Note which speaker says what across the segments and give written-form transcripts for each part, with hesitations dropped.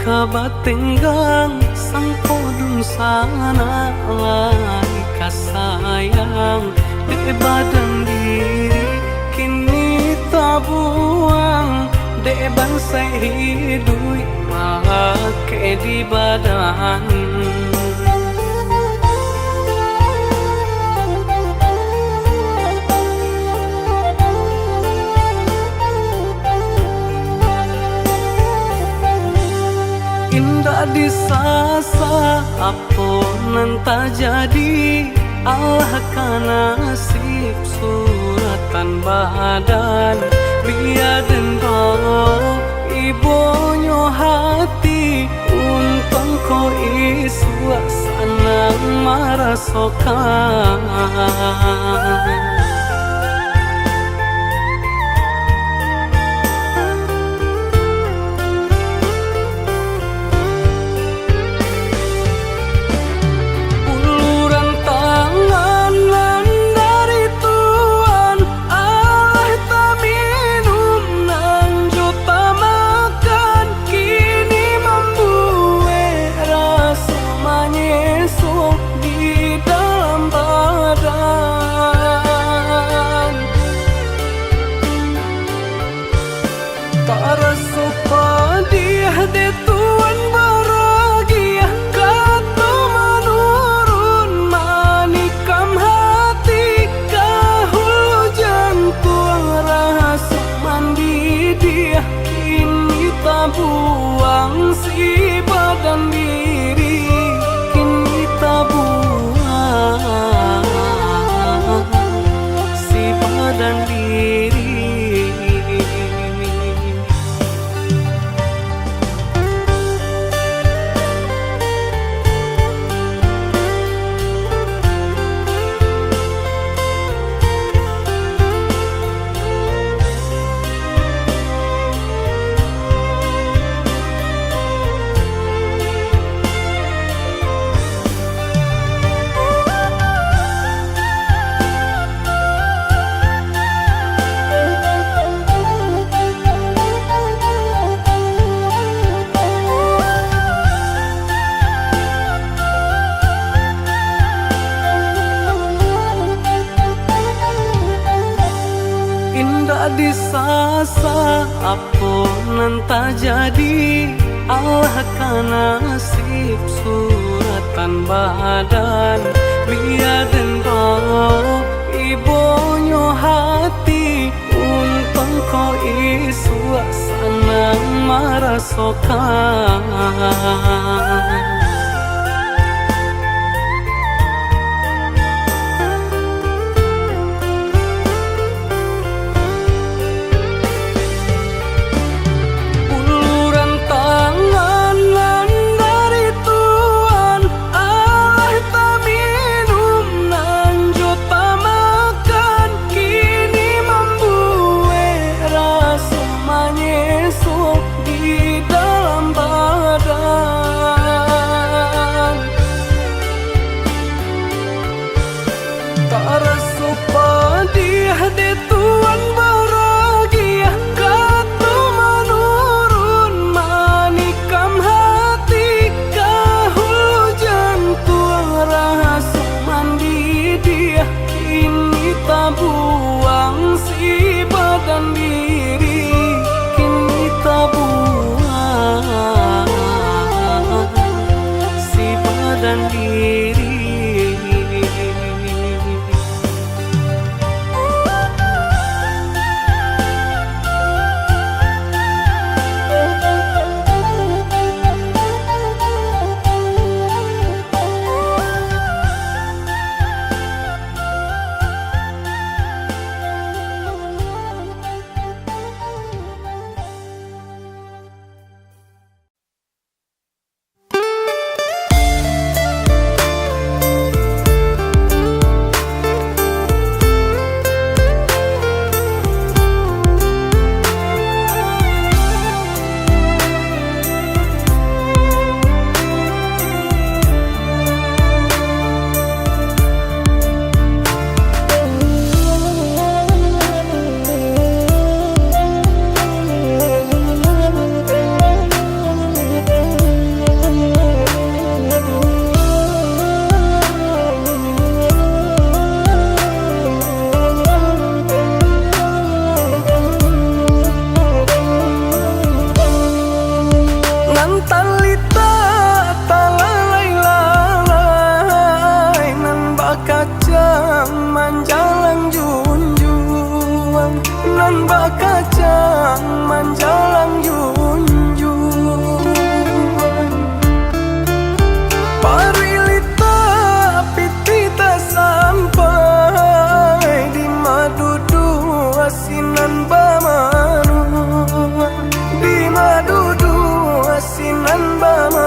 Speaker 1: kabatenggang sang podung sana lai kasayang de badan diri kini tabuang de bansai hidui make di badan. Indah disasa aponan tak jadi Allah kan nasib suratan badan biaden kau ibonyo hati untung ko isua sanang marasokan. Para supadiah de tuan bahagia kata menurun manikam hati kahul jantung rasa mandi dia kini tak buang si badan diri kini tak buang si badan diri. Indah disasa aponan tak jadi Allah kan nasib suratan badan biaden kau ibonyo hati untung ko isua sanang marasokan. Di dalam badan Nan talita talalai-lalai, nan bakacang manjalang junjung, nan bakacang manjalang junjung. Parilita pitita sampai di madudu asinan bamanu, di madudu asinan bamanu.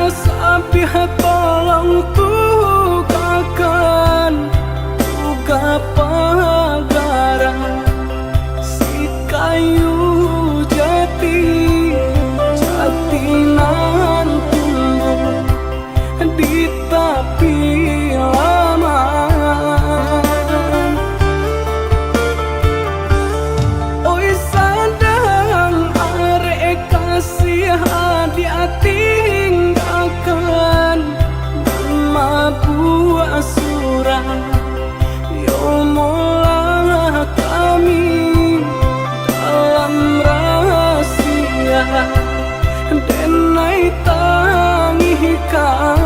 Speaker 1: sabi tolong tugakan tuga pagaran si kayu jati jatinan tumbuh di tepi laman. Oi sadang arek kasih dia tinggalkan mabuk surah yo mula kami dalam rahasia denai tangikan.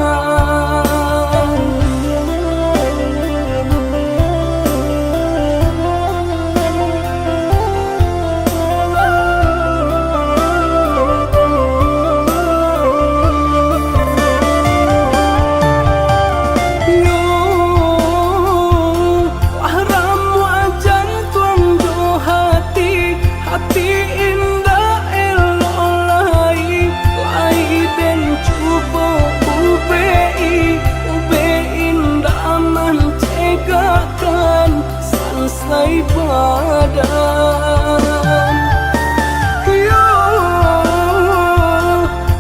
Speaker 1: Badan yo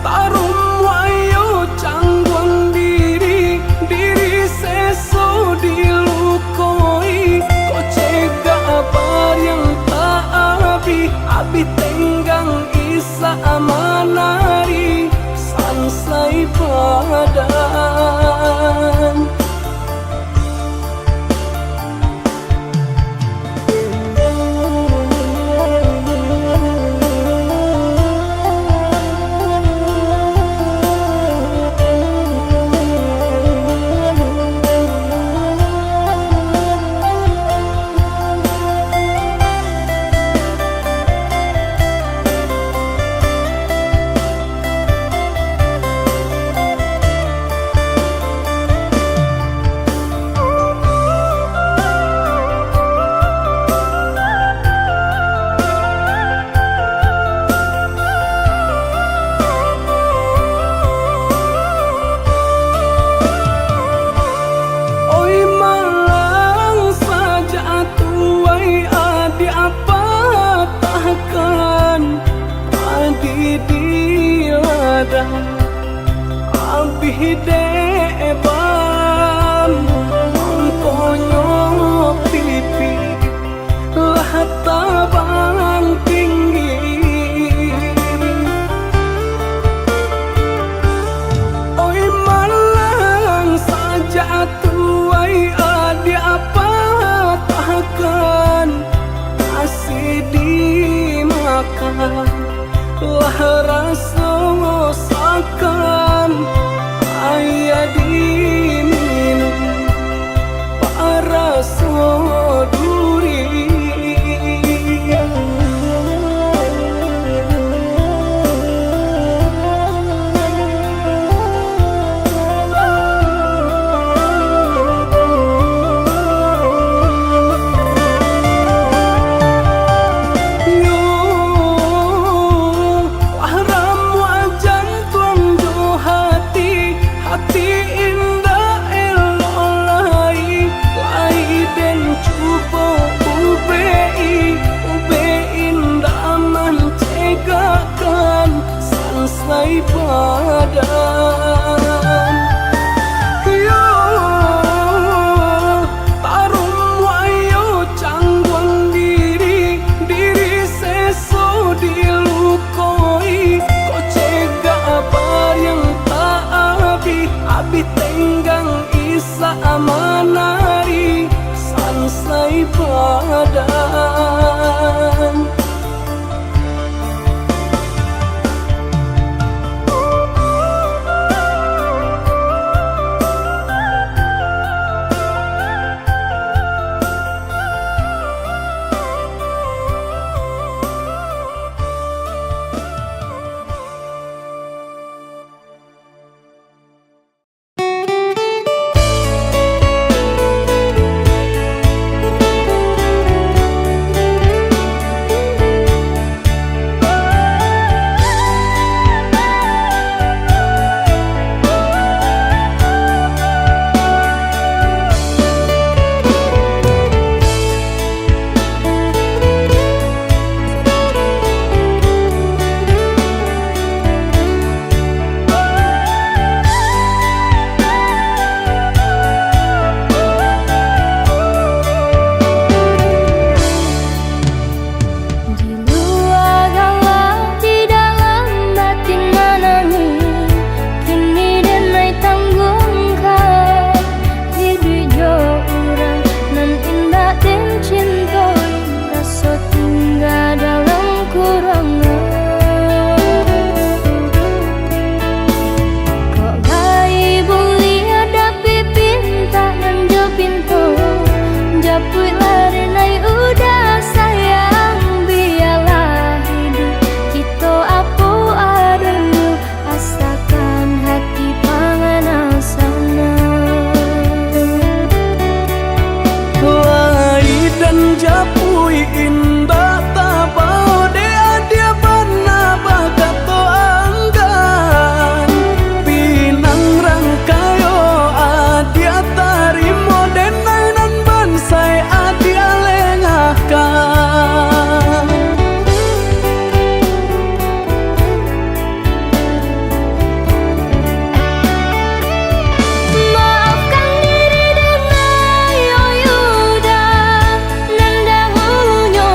Speaker 1: tarum wayo canggung diri seso dilukoi ko cegah bar yang tak abi tenggang isa amanari sansai badan. Abi deban mengkonyo pipi lah tabang tinggi. Oi malang saja tuai adi apa takkan masih dimakan lah rasa ngosakan ayah diminum para soduri. Badan yo tarum wayo canggung diri seso dilukoi ko cegah bar yang tak abi tenggang isa amanari sansai badan. indah tabau de adia bana bagato anggan pinang rangkayo adia tarimo denainan bansai adia lengahkan.
Speaker 2: Maafkan diri dengan yoyuda nan dahulunya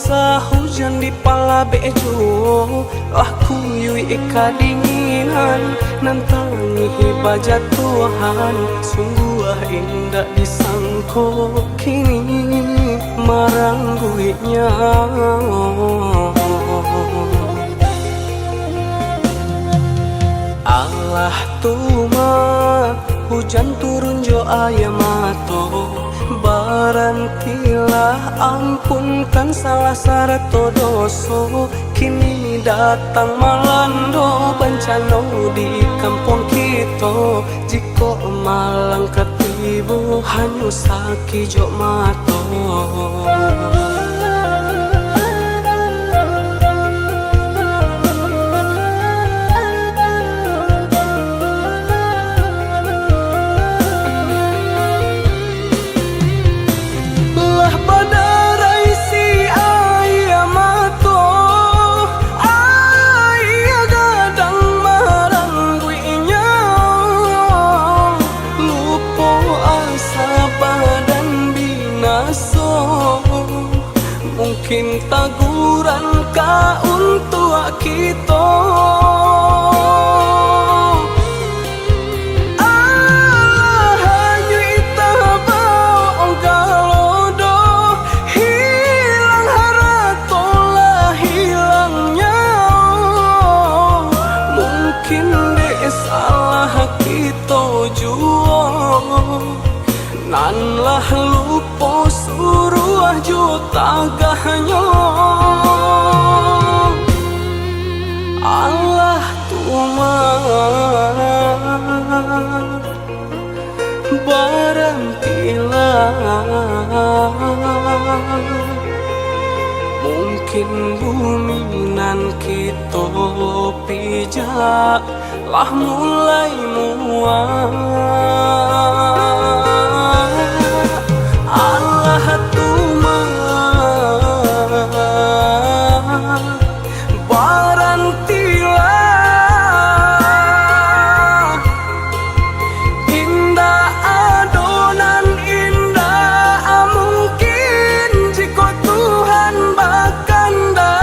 Speaker 1: Masa hujan di pala bejo, aku yui kadinginan, nantangi baja Tuhan. Sungguh indah disangko kini marangguinya. Allah tuma hujan turun jo ayamato, barantilah ampunkan salah sarato doso. Kini datang malando bencana di kampung kita, jiko malang ketibu hanyu saki jo mato. Mungkin taguran ka untuk kita. Allah hanya itabau galodo, hilang haratolah hilangnya. Mungkin dek salah kita jua, nanlah lupo suruh juta gahnya. Allah tuma barantilah, mungkin bumi nan kita pijak lah mulai muak. Allah tuma barantilah, indah adonan indah mungkin jika Tuhan bakanda.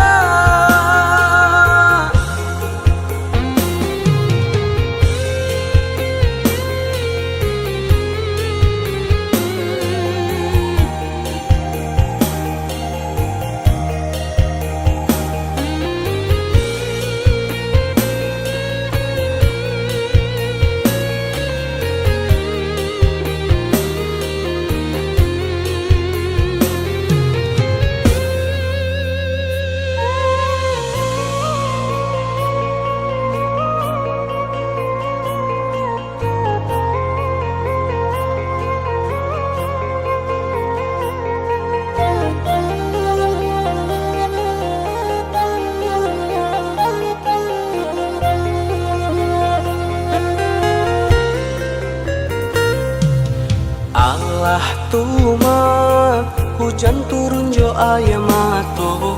Speaker 1: Allah tuma hujan turun jo ayamato,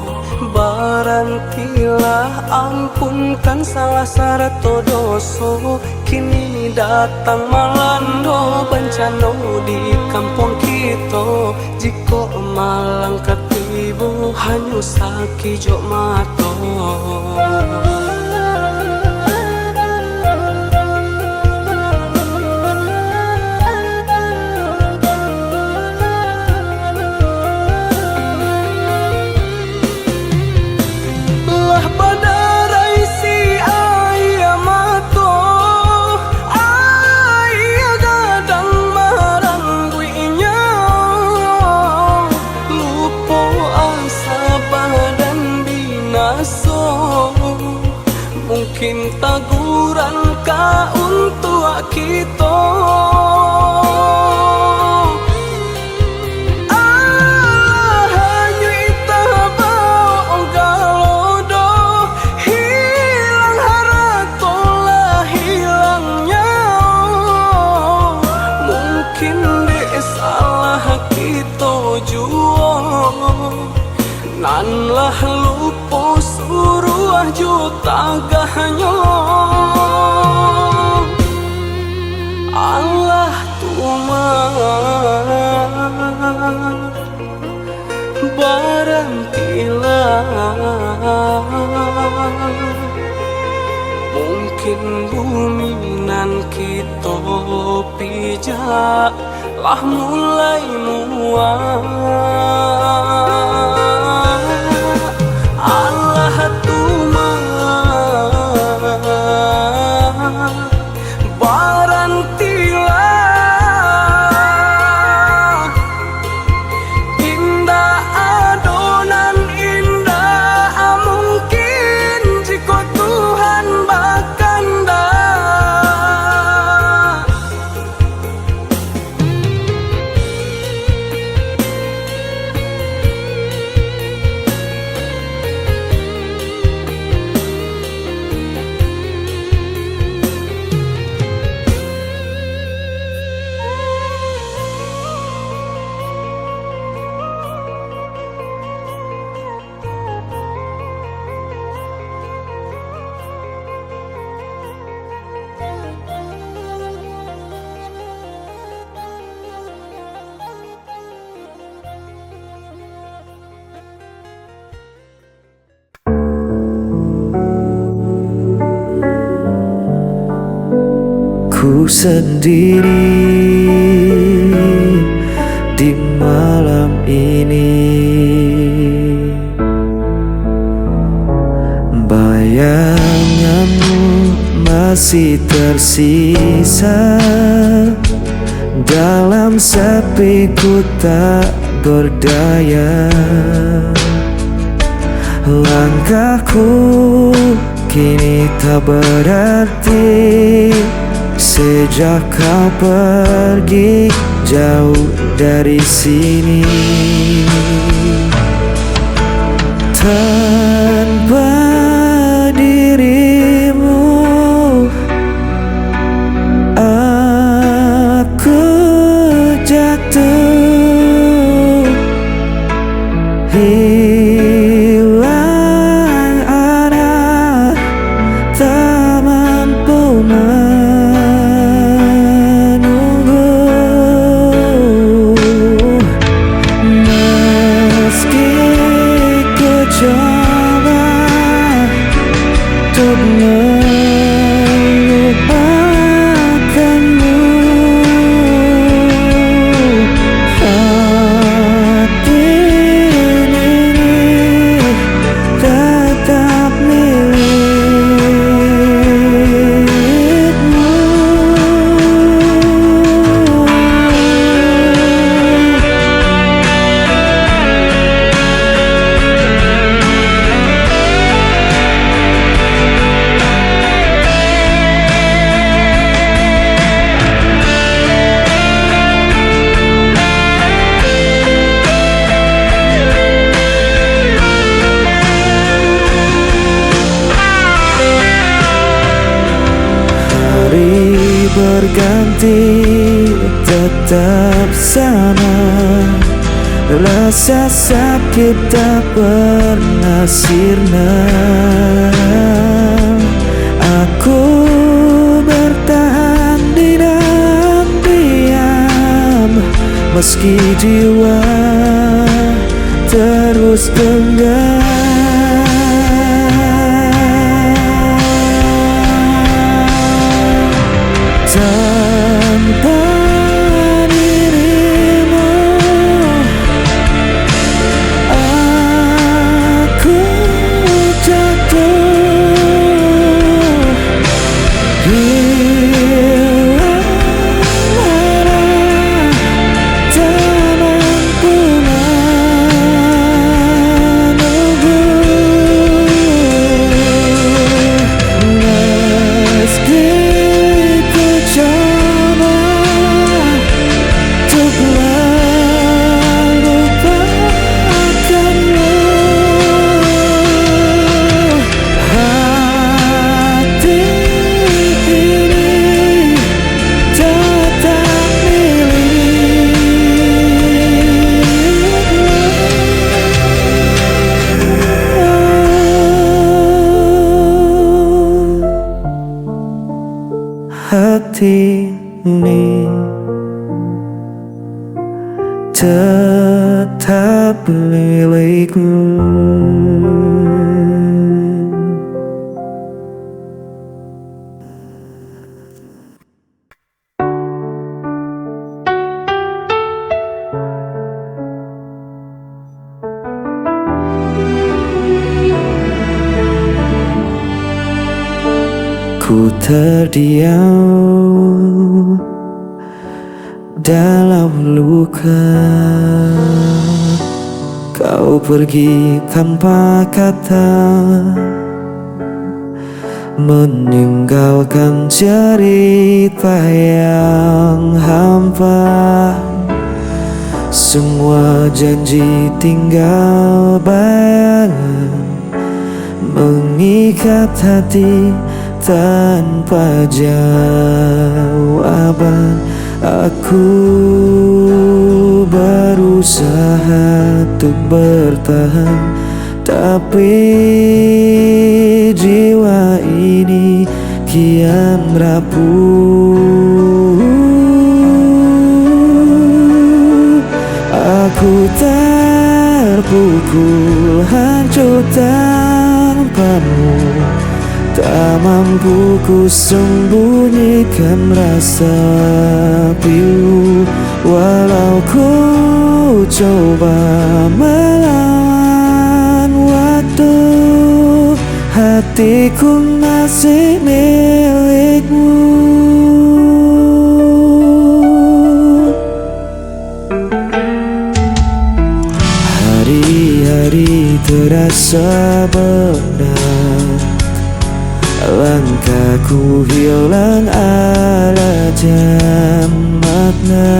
Speaker 1: barantilah ampunkan salah sarato doso. Kini datang malando bencana di kampung kita, jiko malang ketibu hanyu saki jo mato. Mungkin taguran ka untuk kita. Allah hanya itabau galodo, hilang haratolah hilangnya. Mungkin dek salah kita jua, nanlah lupo suruh juta gahnya. Allah tuma barantilah. Mungkin bumi nan kita pijak lah mulai muak. Allah tuma barantilah indah adonan indah mungkin jika Tuhan bakanda.
Speaker 2: Ku sendiri di malam ini, bayanganmu masih tersisa dalam sepiku tak berdaya. Langkahku kini tak berarti sejak kau pergi jauh dari sini. Tanpa dirimu aku jatuh, hilang arah, tak mampu berganti tetap sama, rasa sakit tak pernah sirna. Aku bertahan di dalam diam, meski jiwa terus tenggelam. Tanpa dirimu aku jatuh, hilang arah, tak mampu menunggu. Meski hati ini tetap milikmu. terdiam dalam luka. Kau pergi tanpa kata, meninggalkan cerita yang hampa. Semua janji tinggal bayangan, mengikat hati tanpa jawaban. Aku berusaha untuk bertahan, tapi jiwa ini kian rapuh. Aku terpukul, hancur tanpamu. Tak mampu ku sembunyikan rasa pilu, walau ku coba melawan waktu. Hatiku masih milikmu. Hari-hari terasa benar, langkahku hilang arah dan makna.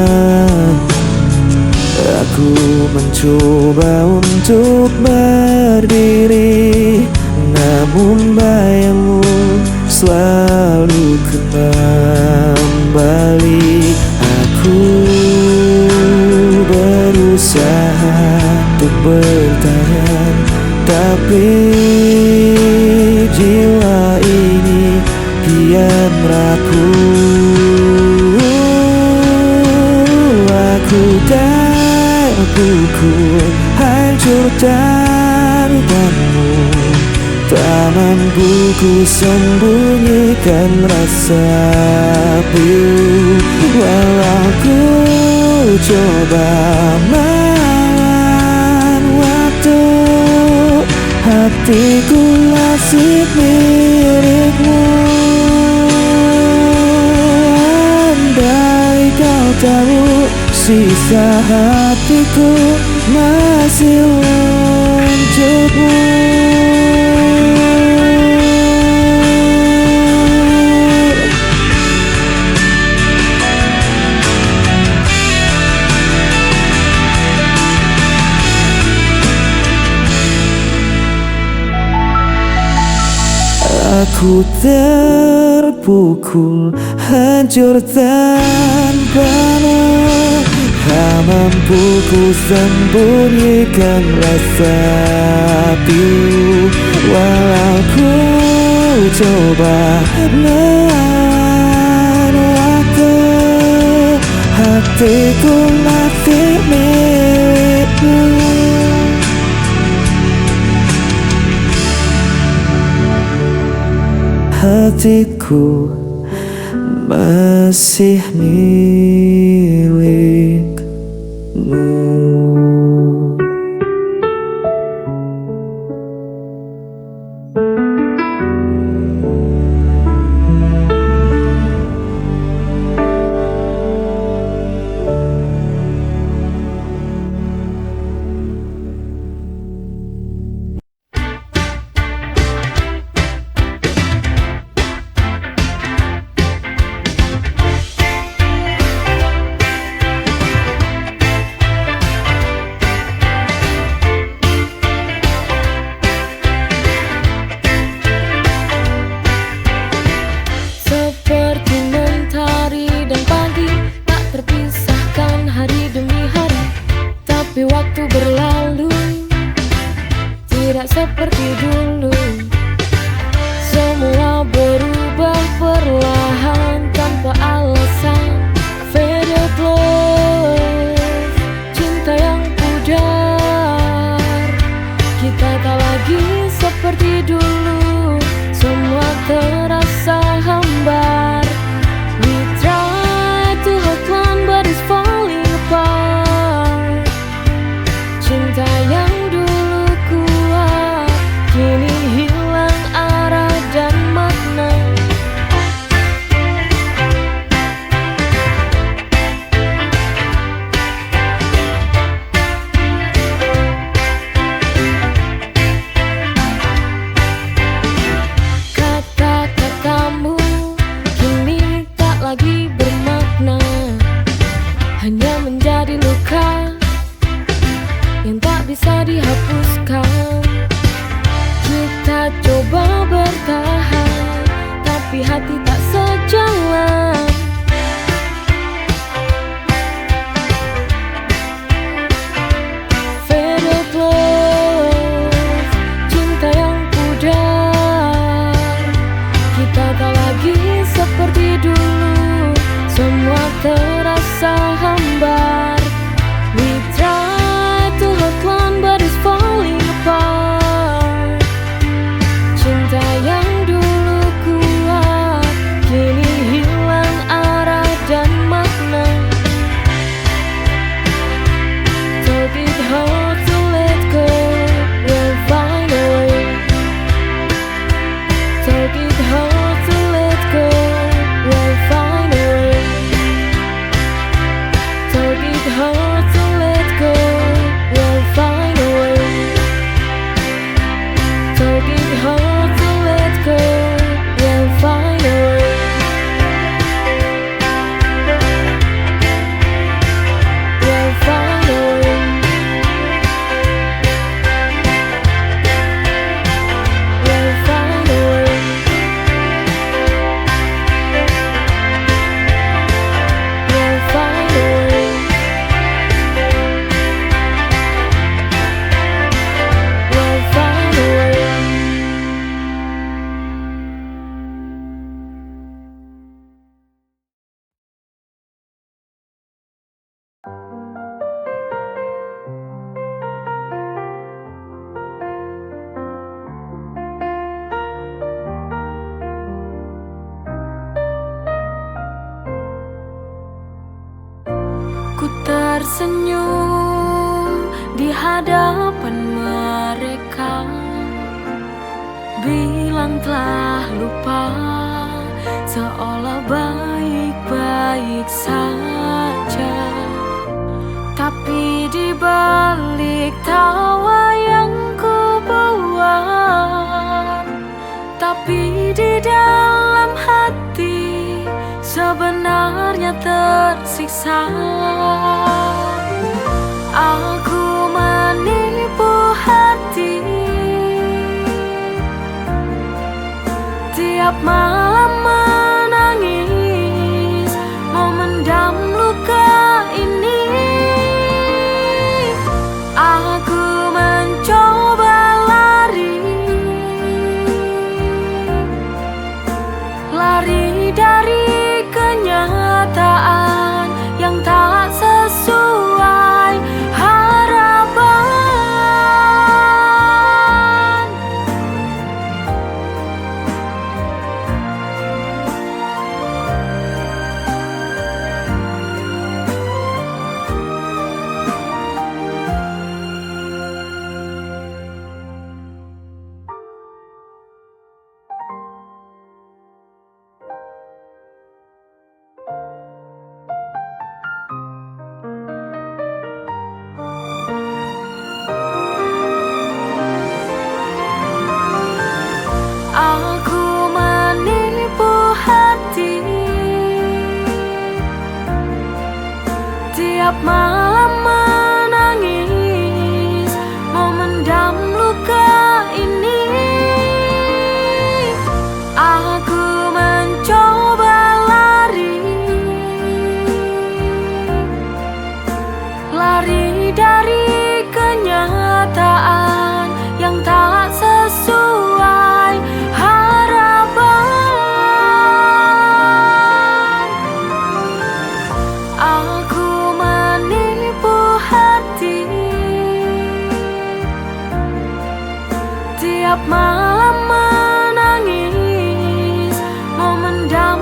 Speaker 2: Aku mencoba untuk berdiri, namun bayangmu selalu kembali. Aku berusaha untuk bertahan, tapi jiwa ini kian rapuh. Aku terpukul, hancur tanpamu. Tak mampu ku sembunyikan rasa pilu, walau ku coba melawan waktu. Hatiku masih milikmu. Andai kau tahu, sisa hatiku masih untukmu. Aku terpukul, hancur tanpamu. Tak mampu ku sembunyikan rasa pilu, walau ku coba melawan waktu. Hatiku masih milikmu. Hatiku masih milikmu.
Speaker 3: Waktu berlalu tidak seperti dulu. Semua berubah perlahan tanpa alasan. Faded love, cinta yang pudar. Kita tak lagi seperti dulu. Semua terasa hambar. We try to hold on but it's falling apart. Cinta yang dulu kuat kini hilang arah dan makna. hati tak sejalan. Faded love, cinta yang pudar. Kita tak lagi seperti dulu, semua terasa hambar. We try to hold on but it's falling apart. Cinta yang dulu kuat kini hilang arah dan makna. Though it hurts to let go, we'll find a way. Though it hurts to let go, we'll find a way. Though it hurts to let go, we'll find a way. Though it hurts to let go, we'll find a way. We'll find a way. We'll find a way. We'll find a way. We'll find a way. Ku tersenyum di hadapan mereka, bilang telah lupa, seolah baik-baik saja. Tapi di balik tawa yang ku buat, tapi di dalam hati sebenarnya tersiksa. Aku menipu hati, tiap malam menangis, memendam luka ini. Aku mencoba lari dari kenyataan yang tak sesuai harapan. Aku menipu hati, tiap malam menangis, memendam luka ini. Aku mencoba lari dari kenyataan yang tak sesuai harapan. Aku menipu hati, tiap malam menangis, memendam